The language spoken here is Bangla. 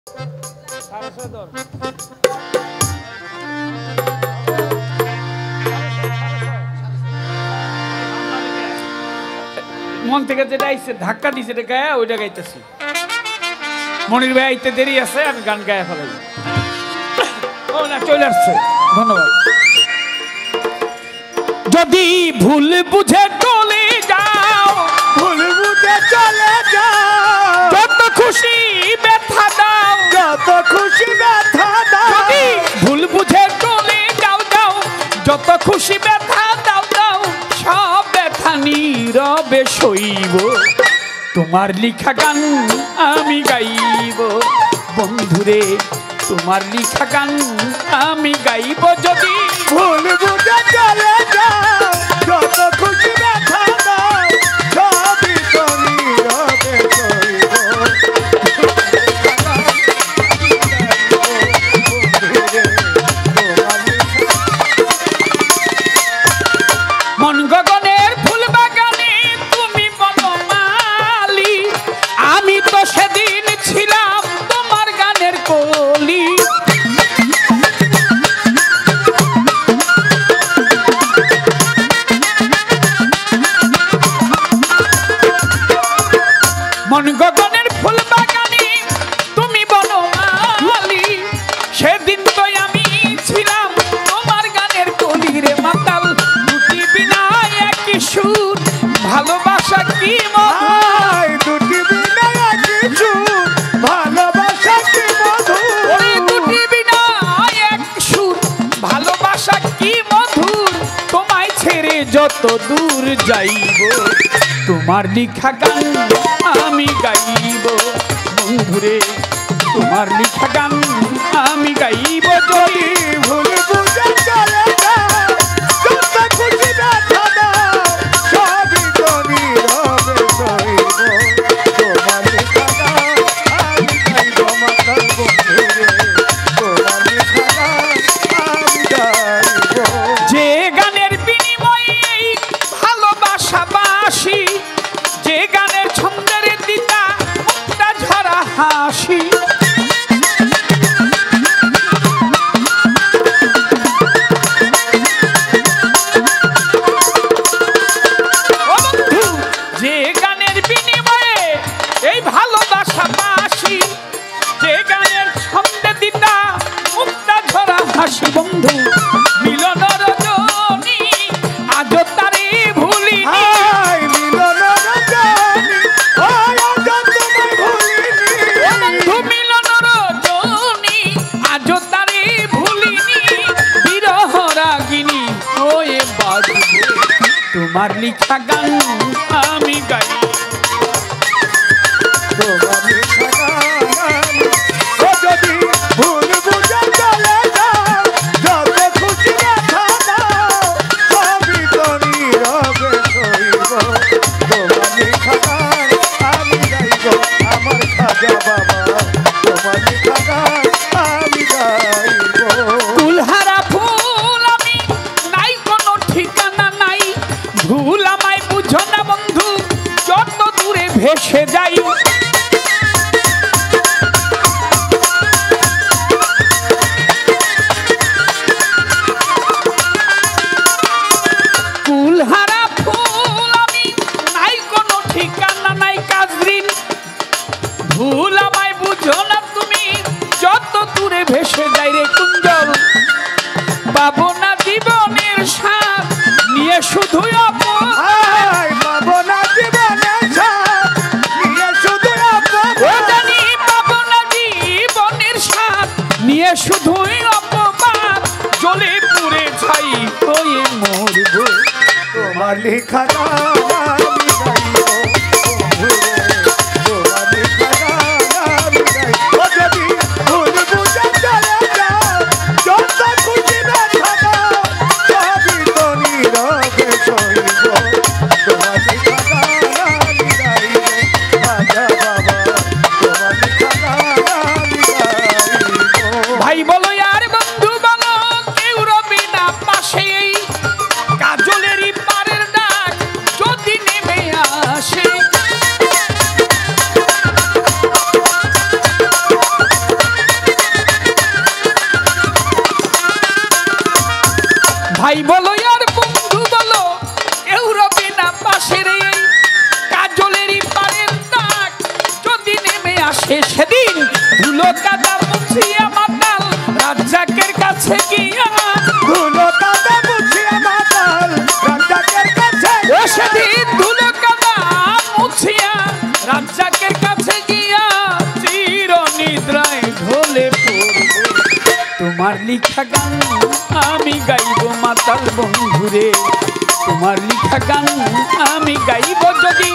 মন থেকে যেটা আইছে ধাক্কা দিছে এটা গায়ে ওইটা গাইতেছি। মনির ভাই আইতে দেরি আছে, আমি গান গায়ে ফেলাই। ও না, চলে আসছে। ধন্যবাদ। যদি ভুল বুঝে চলে যাও, ভুল বুঝে চলে যাও, যত খুশি ব্যথা দাও, যত খুশি ব্যথা দাও। যদি ভুল বুঝে চলে যাও যাও, যত খুশি ব্যথা দাও দাও, সব ব্যথা নীরবে সইব। তোমার লিখা গান আমি গাইব বন্ধুরে, তোমার লিখা গান আমি গাইব। যদি ভুল বুঝে চলে যাও, যত খুশি ব্যথা দাও, সবই তো নীরবে সইব। মন গগনের ফুল বাগানে তুমি বনমালী, আমি তো সেদিন ছিলাম তোমার গানের কলি। মন গগনের ফুল বাগানে তুমি বনমালী, সেদিন তো আমি ছিলাম তোমার গানের কলি রে মাতাল। দুটি বিনা একই সুর, ভালোবাসা কি মধুর, দুটি বিনা একই সুর, ভালোবাসা কি মধুর। ওরে দুটি বিনা এক সুর, ভালোবাসা কি মধুর। তোমায় ছেড়ে যত দূর যাইব, তোমার লিখা গান আমি গাইব বন্ধুরে, তোমার লিখা গান আমি গাইব। যদি ভুল বুঝে চলে যাও, যত খুশি ব্যথা দাও, সবই তো নীরবে সইব। তোমার লেখা গান আমি গাইব মাতাল বন্ধুরে, তোমার লেখা গান আমি গাইব। যে গানের বিনিময়ে এই ভালোবাসা বাসি, যে গানের ছন্দের দিতা মুক্তা ঝরা হাসি, ও বন্ধু, যে গানের বিনিময়ে এই ভালোবাসা বাসি, যে গানের ছন্দে দিতা মুক্তা ঝরা হাসি। বন্ধু মিলন রজনী আজ তারে ভুলিনি, হায় মিলন রজনী, হায় আজ তোমায় ভুলিনি। ও বন্ধু মিলন রজনী আজ তারে ভুলিনি। বিরহ রাগিনী হয়ে বাজবে, তোমার লিখা গান আমি গাই। তোমার লেখা গান আমি, ও যদি ভুল বুঝে চলে যাও, যত খুশি ব্যথা দাও, সবই তো নীরবে সইব। তোমার লেখা গান আমি গাইব আমার খাজা বাবা, তোমার লেখা গান আমি গাইব। কুলহারা ফুল আমি, নাই কোনো ঠিকানা নাই, ভুল আমায় বুঝো না বন্ধু, যত দূরে ভেসে যাই। কুলহারা ফুল আমি, নাই কোনো ঠিকানা নাই কাজরিন, ভুল আমায় বুঝো না তুমি, যত দূরে ভেসে যাই রে কুঞ্জল। পাবো না জীবনের স্বাদ নিয়ে শুধু অপমান, হায় পাবো না জীবনের স্বাদ নিয়ে শুধু অপমান। ও জানি পাবো না জীবনের স্বাদ নিয়ে শুধুই অপমান। জ্বলে পুড়ে ছাই হয়ে মরবো, তোমার লেখা গান আমি গাইব বন্ধুরে, তোমার লেখা গান আমি গাইব। ও যদি ভুল বুঝে চলে যাও, যত খুশি ব্যথা দাও, সবই তো নীরবে সইব। তোমার লেখা গান আমি গাইব রাজা বাবা, তোমার লেখা গান আমি গাইব। ভাই বলো আর বন্ধু বলো, কেউ রবি না পাশে, কাজলেরই পারের ডাক ভাই বলো আর বন্ধু বলো কেউ রবে না পাশের এই কাজলেরই পারের দাগ যদি নেমে আসে সেদিন ধুলো কাদা মুছিয়া মাতাল রাজ্জাকের কাছে গিয়া ধুলো কাদা মুছিয়া মাতাল রাজ্জাকের কাছে সেদিন ধুলো কাদা মুছিয়া রাজ্জাকের কাছে গিয়া চির নিদ্রায় ঢলে পড়ব তোমার লিখা গান আমি গাইব মাতাল বন্ধুরে তোমার লিখা গান আমি গাইব যদি